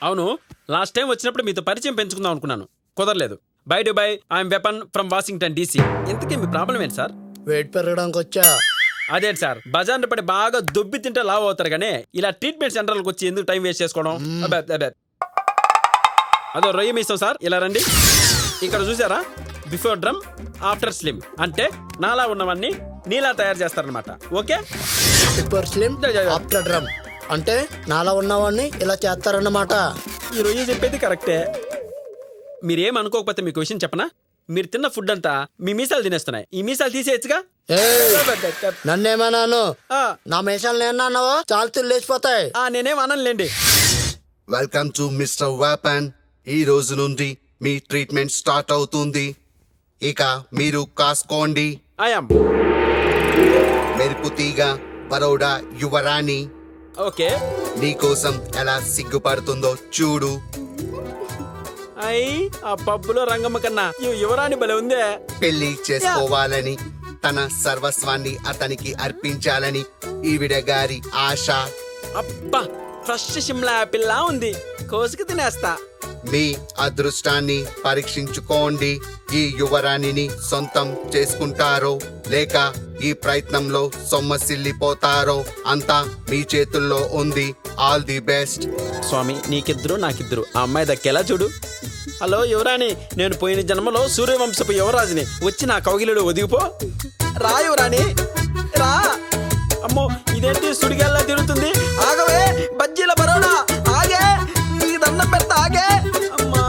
అవును, last time వచ్చినప్పుడు మీతో పరిచయం పెంచుకుందాం అనుకున్నాను, కుదరలేదు. By do by, I'm weapon from Washington DC. ఇంతకీ మీ ప్రాబ్లం ఏంటి సార్? వెయిట్ పెరగడానికి వచ్చా. అదేంటి సార్, బజార్ని పడి బాగా దొబ్బి తింటే లావ్ అవుతారు కానీ ఇలా ట్రీట్మెంట్ సెంటర్లకు వచ్చి ఎందుకు టైం వేస్ట్ చేసుకోవడం? అదో రొయ్య మీసం సార్, ఇలా రండి. ఇక్కడ చూసారా, బిఫోర్ డ్రమ్ ఆఫ్టర్ స్లిమ్ అంటే నాలా ఉన్నవన్నీ నీలా తయారు చేస్తారనమాట. Okay, before slim after drum అంటే నాలా ఉన్నవాడిని ఇలా చేస్తారన్నమాట. ఈ రొయ్య చెప్పేది కరెక్టే. మీరేం అనుకోకపోతే మీకు విషయం చెప్పనా? మీరు తిన్న ఫుడ్ అంతా మీ మీసాలు తినేస్తున్నాయి. ఈ మీసాలు తీసేయచ్చుగా. నన్నేమన్నాను? నా మీసాలు నేనన్నావా? చాలా లేచిపోతాయి. నేనేం అనలేండి. Welcome to mister weapon. ఈ రోజు నుండి మీ ట్రీట్మెంట్ స్టార్ట్ అవుతుంది. ఇక మీరు కాసుకోండి. ఐఎమ్ మెరుపు తీగ బరోడా యువరాణి. ఓకే. నీకోసం ఎలా సిగ్గుపడుతుందో చూడు. ఆ పబ్బులో రంగమ్మ కన్నా యువరాణి భలే ఉందే. పెళ్లి చేసుకోవాలని, తన సర్వస్వాన్ని అతనికి అర్పించాలని ఈవిడ గారి ఆశ. అబ్బా, ఫ్రెష్ షిమ్లా యాపిల్ లా ఉంది, కోసుకు తినేస్తా. మీ అదృష్టాన్ని పరీక్షించుకోండి. ఈ యువరాణిని సొంతం చేసుకుంటారో లేక ఈ ప్రయత్నంలో సొమ్మసిల్లిపోతారో అంతా మీ చేతుల్లో ఉంది. All the best. స్వామి, నీకిద్దరు నాకిద్దరు ఆ అమ్మాయి దక్కేలా చూడు. హలో యువరాణి, నేను పోయిన జన్మలో సూర్యవంశపు యువరాజుని. వచ్చి నా కౌగిలిలో ఒదిగిపో. రా యువరాణి, రా. అమ్మో, ఇదేంటి సుడిగాల్లా తిరుగుతుంది? ఆగవే బజ్జీల బరోడా, ఆగే, నీకు దండం పెడతా, ఆగే. అమ్మా,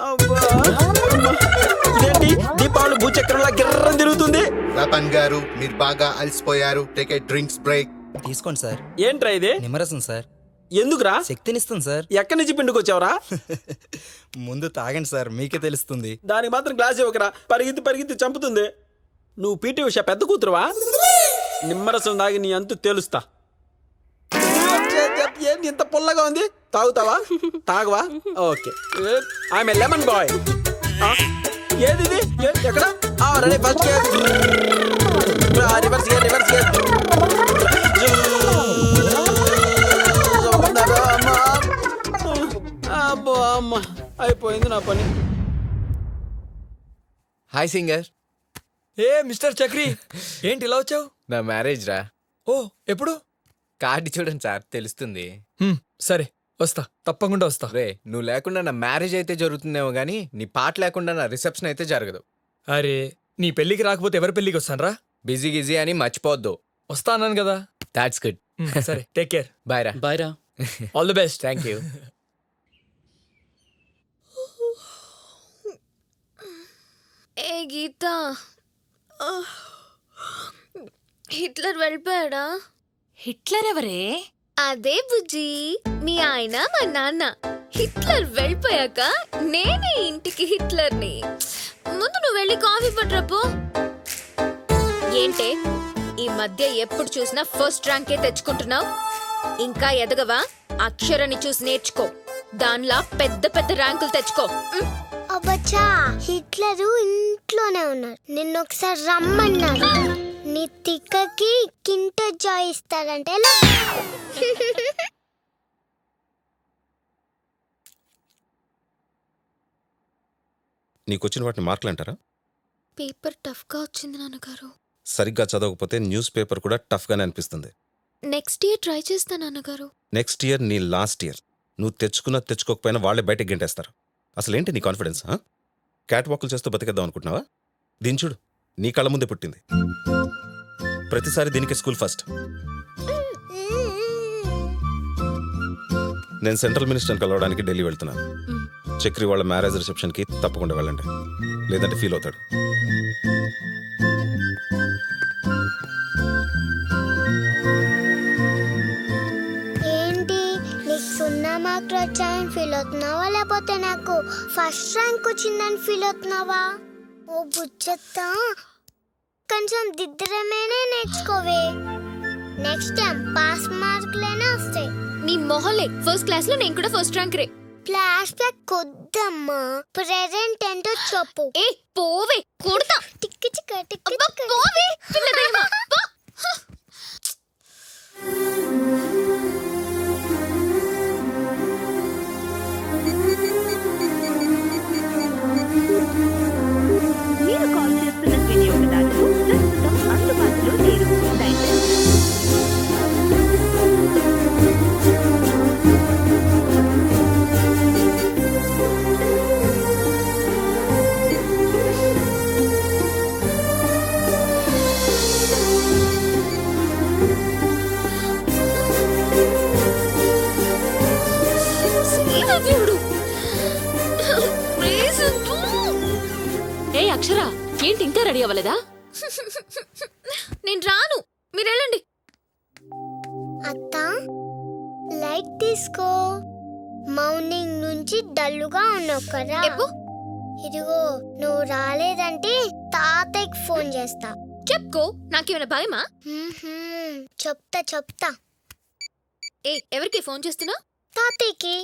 అబ్బా, ఇదేంటి దీపావళి భూచక్రంలా గిర్రం తిరుగుతుంది? రతన్ గారు, మీరు బాగా అలసిపోయారు. Take a drinks break. తీసుకోండి సార్. ఏంట్రా ఇది? నిమ్మరసం సార్. ఎందుకురా? శక్తినిస్తుంది సార్. ఎక్కడి నుంచి పిండుకొచ్చావరా? ముందు తాగండి సార్, మీకే తెలుస్తుంది. దానికి మాత్రం గ్లాస్ ఇవ్వకరా, పరిగెత్తి పరిగెత్తి చంపుతుంది. నువ్వు పీటీ ఉషా పెద్ద కూతురువా? నిమ్మరసం దాగి నీ అంతు తేలుస్తా. ఏంటి ఇంత పుల్లగా ఉంది? తాగుతావా? తాగవా? Okay, I'm a lemon boy. ఏది ఇది? ఎక్కడ? Ready, first gear, reverse gear, reverse gear. అబ్బో అమ్మ, అయిపోయింది నా పని. Hi singer. ఏ మిస్టర్ చక్రి, ఏంటి ఇలా వచ్చావు? నా మ్యారేజ్ రా. ఓ, ఎప్పుడు? కార్డు చూడండి సార్, తెలుస్తుంది. సరే, వస్తా, తప్పకుండా వస్తా. రే, నువ్వు లేకుండా నా మ్యారేజ్ అయితే జరుగుతుందేమో గానీ నీ పాట లేకుండా నా రిసెప్షన్ అయితే జరగదు. అరే, నీ పెళ్ళికి రాకపోతే ఎవరి పెళ్ళికి వస్తానరా? బిజీ గిజీ అని మర్చిపోవద్దు. వస్తా అన్నాను కదా. That's good. సరే, టేక్ కేర్. బాయ్ రా. బాయ్ రా. All the best. Thank you. ఏ గీత, హిట్లర్ వెళ్ళిపోయాడా? హిట్లర్ ఎవరే? అదే బుజ్జి, మీ ఆయన మా నాన్న. హిట్లర్ వెళ్ళిపోయాక నేనే ఇంటికి హిట్లర్ని. ముందు నువ్వు వెళ్ళి కాఫీ పట్టరాపో. ఏంటే ఈ మధ్య ఎప్పుడు చూసినా ఫస్ట్ ర్యాంకే తెచ్చుకుంటున్నావు? ఇంకా ఎదగవా? అక్షరాన్ని చూసి నేర్చుకో, దానిలా పెద్ద పెద్ద ర్యాంకులు తెచ్చుకో. అబ్బచ్చా, హిట్లరు ఇంట్లోనే ఉన్నారు. నిన్నొకసారి రమ్మన్నారు. నీ తిక్కకి కింట జాయ్ ఇస్తారంటే ఎలా? నీకొచ్చిన వాటిని మార్కులు అంటారా? పేపర్ టఫ్ గా వచ్చింది నాన్నగారు. సరిగ్గా చదవకపోతే న్యూస్ పేపర్ కూడా టఫ్గానే అనిపిస్తుంది. నెక్స్ట్ ఇయర్ ట్రై చేస్తా నాన్నగారు. నెక్స్ట్ ఇయర్ నీ లాస్ట్ ఇయర్. నువ్వు తెచ్చుకోకపోయినా వాళ్ళే బయటకు గెంటేస్తారు. అసలేంటి నీ కాన్ఫిడెన్స్? క్యాట్ వాకులు చేస్తూ బతికేద్దాం అనుకుంటున్నావా? దీని చూడు, నీ కళ్ళ ముందే పుట్టింది. ప్రతిసారి దీనికి స్కూల్ ఫస్ట్. నేను సెంట్రల్ మినిస్టర్ని కలవడానికి ఢిల్లీ వెళ్తున్నాను. చక్రి వాళ్ళ మ్యారేజ్ రిసెప్షన్కి తప్పకుండా వెళ్ళండి, లేదంటే ఫీల్ అవుతాడు. ఏంటి, నీకు 0 మార్కులు వచ్చాయని ఫీల్ అవుతున్నావా, లేకపోతే నాకు ఫస్ట్ ర్యాంక్ వచ్చిందని ఫీల్ అవుతున్నావా? ఓ బుజ్జత్తా, కొంచెం దిద్దరమేనే నేర్చుకోవే. నెక్స్ట్ టైం పాస్ మార్కులైనా వస్తాయి. నీ మొహలే, ఫస్ట్ క్లాస్ లో నేను కూడా ఫస్ట్ ర్యాంక్ రే. ఫ్లాష్ బ్యాక్ కొద్దమ్మా, ప్రెజెంట్ ఏంటో చెప్పు. ఏ పోవే, కొడతా. టిక్కి చిక్క టిక్కి అబ్బా, చిక్క. పోవే పిల్లదేమా, పో. దేవుడు ప్లీజ్ ఏ అక్షర ఏంటి ఇంకా రెడీ అవ్వలేదా? నేను రాను, మీరు వెళ్ళండి. అత్త లైట్ తీసుకో. మార్నింగ్ నుంచి డల్లుగా ఉన్నావు కదా. చెప్పు. ఇదిగో నువ్వు రాలేదంటే తాతయ్యకి ఫోన్ చేస్తా. చెప్పుకో, నాకేమైనా భయమా? చెప్తా ఏ ఎవరికి ఫోన్ చేస్తున్నా? తాతయ్యకి.